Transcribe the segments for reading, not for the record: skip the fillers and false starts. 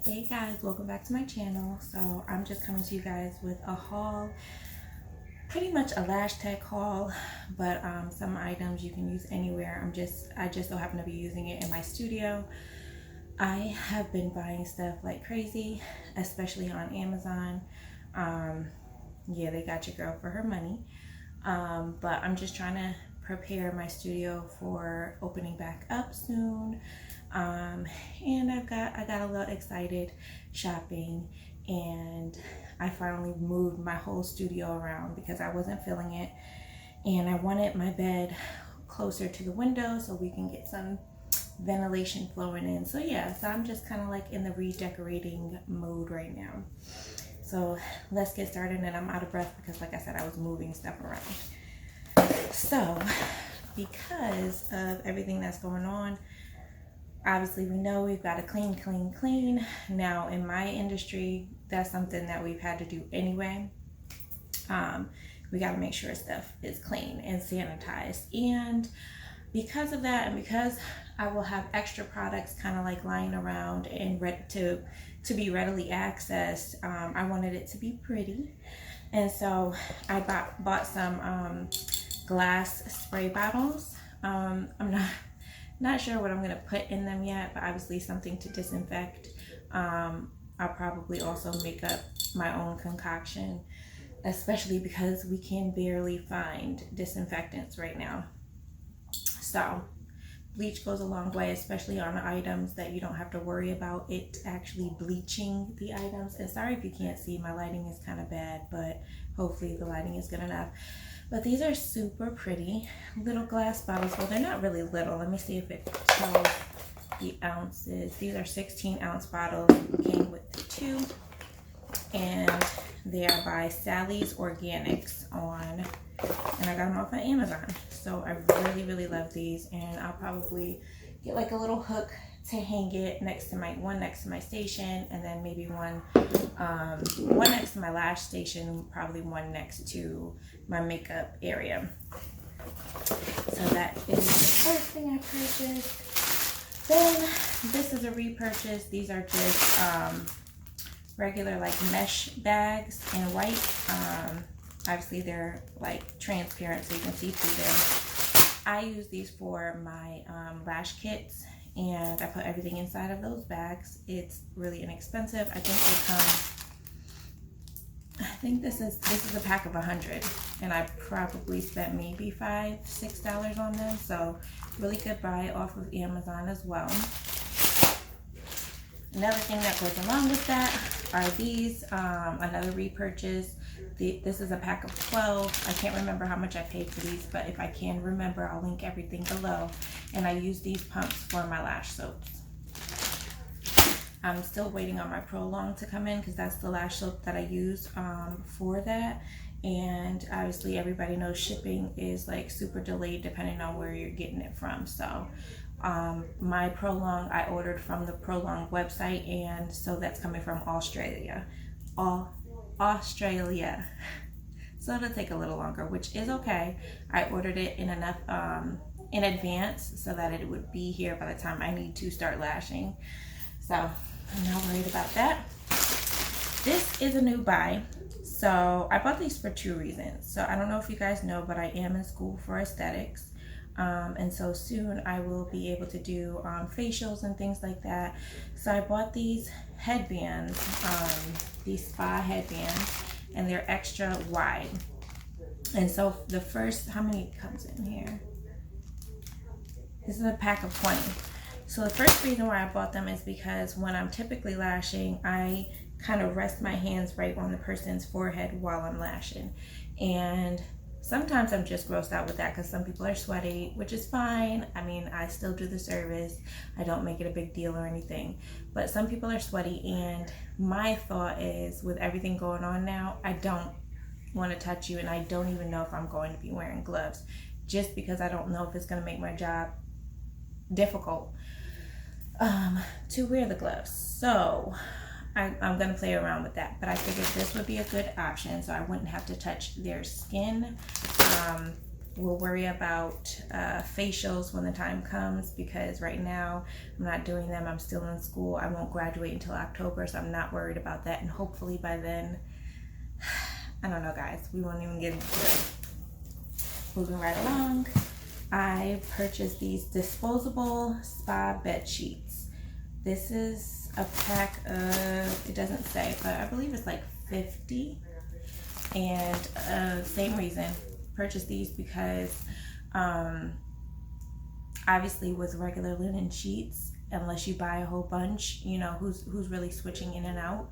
Hey guys, welcome back to my channel. So I'm just coming to you guys with a haul, pretty much a lash tech haul, but some items you can use anywhere. I just so happen to be using it in my studio. I have been buying stuff like crazy, especially on Amazon. Yeah, they got your girl for her money. But I'm just trying to prepare my studio for opening back up soon. And I got a little excited shopping, and I finally moved my whole studio around because I wasn't feeling it, and I wanted my bed closer to the window so we can get some ventilation flowing in. So yeah, so I'm just kind of like in the redecorating mode right now. So let's get started, and I'm out of breath because like I said, I was moving stuff around. So because of everything that's going on, obviously we know we've got to clean. Now in my industry, that's something that we've had to do anyway. We got to make sure stuff is clean and sanitized, and because of that, and because I will have extra products kind of like lying around and ready to be readily accessed, I wanted it to be pretty, and so I bought some glass spray bottles. I'm not sure what I'm going to put in them yet, but obviously something to disinfect. I'll probably also make up my own concoction, especially because we can barely find disinfectants right now. So bleach goes a long way, especially on items that you don't have to worry about it actually bleaching the items. And sorry if you can't see, my lighting is kind of bad, but hopefully the lighting is good enough. But these are super pretty little glass bottles. Well, they're not really little. Let me see if it tells the ounces. These are 16-ounce bottles. Came with two, and they are by Sally's Organics and I got them off on Amazon. So I really love these, and I'll probably get like a little hook to hang it next to one next to my station, and then maybe one next to my lash station, probably one next to my makeup area. So that is the first thing I purchased. Then this is a repurchase. These are just regular like mesh bags in white. Obviously they're like transparent so you can see through them. I use these for my lash kits, and I put everything inside of those bags. It's really inexpensive. I think this is a pack of 100, and I probably spent maybe $5-6 on them. So really good buy off of Amazon as well. Another thing that goes along with that are these, another repurchase. This is a pack of 12. I can't remember how much I paid for these, but if I can remember, I'll link everything below. And I use these pumps for my lash soaps. I'm still waiting on my Prolong to come in because that's the lash soap that I use for that. And obviously everybody knows shipping is like super delayed depending on where you're getting it from. So my Prolong I ordered from the Prolong website, and so that's coming from Australia. Australia. So it'll take a little longer, which is okay. I ordered it in enough in advance so that it would be here by the time I need to start lashing. So I'm not worried about that. This is a new buy. So I bought these for two reasons. So I don't know if you guys know, but I am in school for aesthetics. And so soon I will be able to do facials and things like that. So I bought these headbands, these spa headbands, and they're extra wide. And so the first, how many comes in here? This is a pack of 20. So the first reason why I bought them is because when I'm typically lashing, I kind of rest my hands right on the person's forehead while I'm lashing. And sometimes I'm just grossed out with that because some people are sweaty, which is fine. I mean, I still do the service. I don't make it a big deal or anything. But some people are sweaty, and my thought is, with everything going on now, I don't want to touch you, and I don't even know if I'm going to be wearing gloves, just because I don't know if it's going to make my job difficult to wear the gloves. So I'm going to play around with that, but I figured this would be a good option so I wouldn't have to touch their skin. we'll worry about facials when the time comes, because right now I'm not doing them. I'm still in school. I won't graduate until October, so I'm not worried about that. And hopefully by then, I don't know, guys, we won't even get into it. Moving right along, I purchased these disposable spa bed sheets. This is a pack of, it doesn't say, but I believe it's like 50. And same reason, purchased these because obviously with regular linen sheets, unless you buy a whole bunch, you know, who's really switching in and out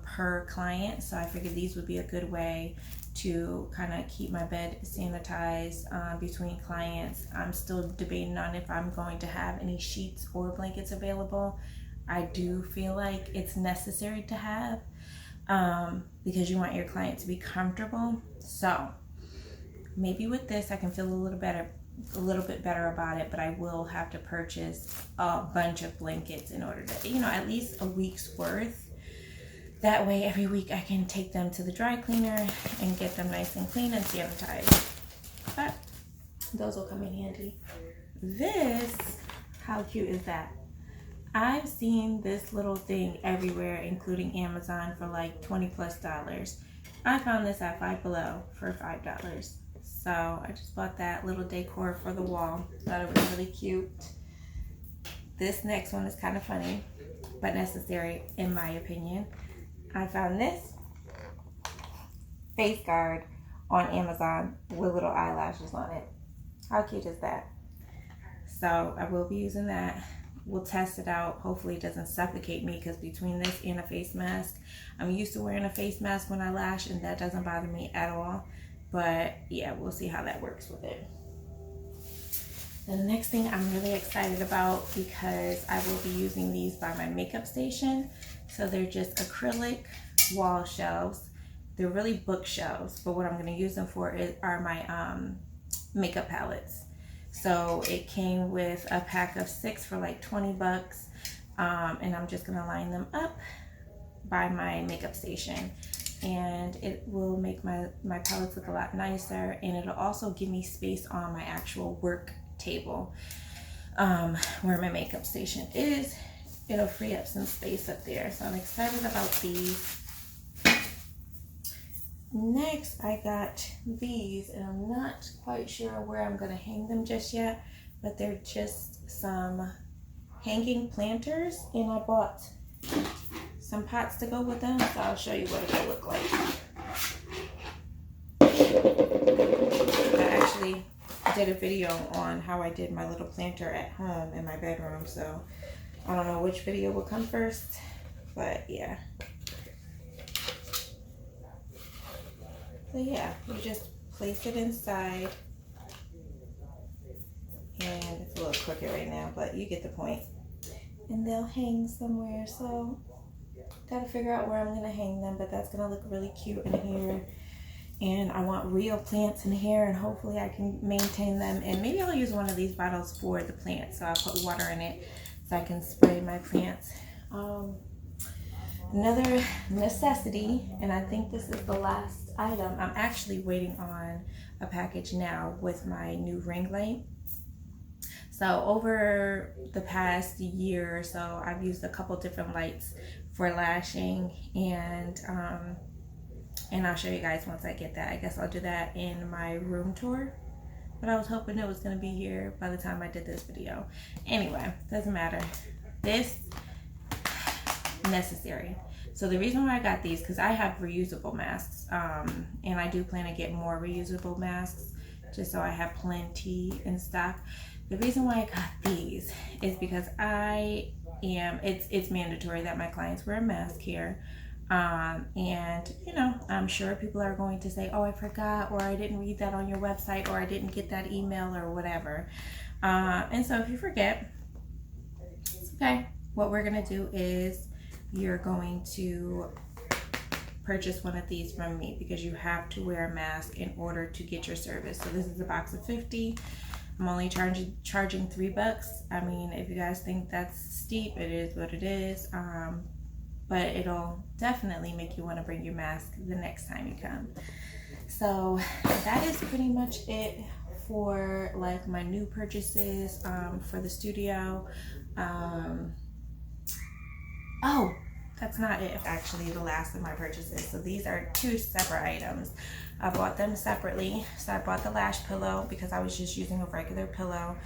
per client. So I figured these would be a good way to kind of keep my bed sanitized between clients. I'm still debating on if I'm going to have any sheets or blankets available. I do feel like it's necessary to have because you want your client to be comfortable. So maybe with this I can feel a little bit better about it, but I will have to purchase a bunch of blankets in order to, you know, at least a week's worth. That way every week I can take them to the dry cleaner and get them nice and clean and sanitized. But those will come in handy. This, how cute is that? I've seen this little thing everywhere, including Amazon, for like $20+. I found this at Five Below for $5. So I just bought that little decor for the wall. Thought it was really cute. This next one is kind of funny, but necessary in my opinion. I found this face guard on Amazon with little eyelashes on it. How cute is that? So I will be using that. We'll test it out. Hopefully it doesn't suffocate me, because between this and a face mask, I'm used to wearing a face mask when I lash and that doesn't bother me at all. But yeah, we'll see how that works with it. The next thing I'm really excited about, because I will be using these by my makeup station. So they're just acrylic wall shelves. They're really bookshelves, but what I'm going to use them for are my makeup palettes. So it came with a pack of 6 for like $20, and I'm just going to line them up by my makeup station, and it will make my palettes look a lot nicer, and it'll also give me space on my actual work table where my makeup station is. It'll free up some space up there, so I'm excited about these. Next, I got these, and I'm not quite sure where I'm going to hang them just yet, but they're just some hanging planters, and I bought some pots to go with them, so I'll show you what it'll look like. I actually did a video on how I did my little planter at home in my bedroom, so I don't know which video will come first, but yeah. So yeah, you just place it inside, and it's a little crooked right now, but you get the point. And they'll hang somewhere, so gotta figure out where I'm gonna hang them, but that's gonna look really cute in here. And I want real plants in here, and hopefully I can maintain them. And maybe I'll use one of these bottles for the plants, so I'll put water in it so I can spray my plants. Another necessity, and I think this is the last item, I'm actually waiting on a package now with my new ring light. So over the past year or so, I've used a couple different lights for lashing, and I'll show you guys once I get that. I guess I'll do that in my room tour, but I was hoping it was going to be here by the time I did this video. Anyway, doesn't matter. This necessary. So the reason why I got these, because I have reusable masks, and I do plan to get more reusable masks just so I have plenty in stock. The reason why I got these is because it's mandatory that my clients wear a mask here. And you know, I'm sure people are going to say, oh, I forgot, or I didn't read that on your website, or I didn't get that email, or whatever. And so if you forget, it's okay. What we're gonna do is you're going to purchase one of these from me, because you have to wear a mask in order to get your service. So this is a box of 50. I'm only charging $3. I mean, if you guys think that's steep, it is what it is. But it'll definitely make you want to bring your mask the next time you come. So that is pretty much it for like my new purchases for the studio. Oh, that's not it. Actually, the last of my purchases. So these are two separate items. I bought them separately. So I bought the Lash Pillow because I was just using a regular pillow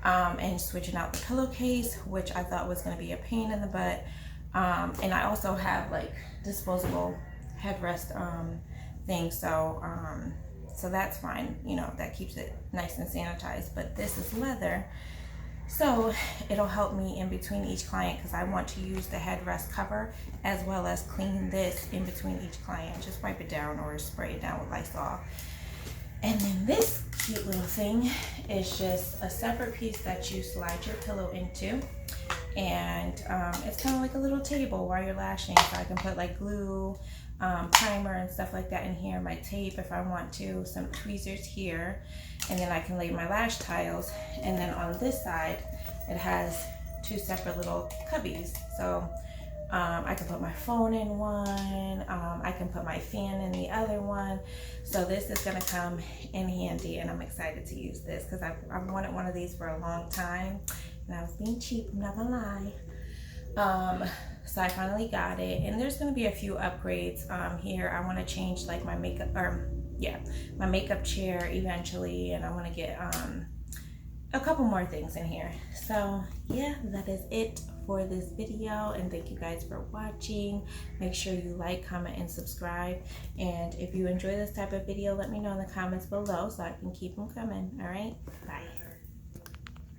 and switching out the pillowcase, which I thought was going to be a pain in the butt. And I also have like disposable headrest things. So that's fine. You know, that keeps it nice and sanitized. But this is leather. So it'll help me in between each client because I want to use the headrest cover as well as clean this in between each client. Just wipe it down or spray it down with Lysol. And then this cute little thing is just a separate piece that you slide your pillow into. And it's kind of like a little table while you're lashing. So I can put like glue, primer and stuff like that in here, my tape if I want to, some tweezers here, and then I can lay my lash tiles. And then on this side it has two separate little cubbies, so I can put my phone in one, I can put my fan in the other one. So this is going to come in handy, and I'm excited to use this because I've wanted one of these for a long time, and I was being cheap, I'm not gonna lie. So I finally got it, and there's going to be a few upgrades here. I want to change like my makeup, my makeup chair eventually, and I want to get a couple more things in here. So yeah, that is it for this video, and thank you guys for watching. Make sure you like, comment, and subscribe. And if you enjoy this type of video, let me know in the comments below so I can keep them coming. All right, bye.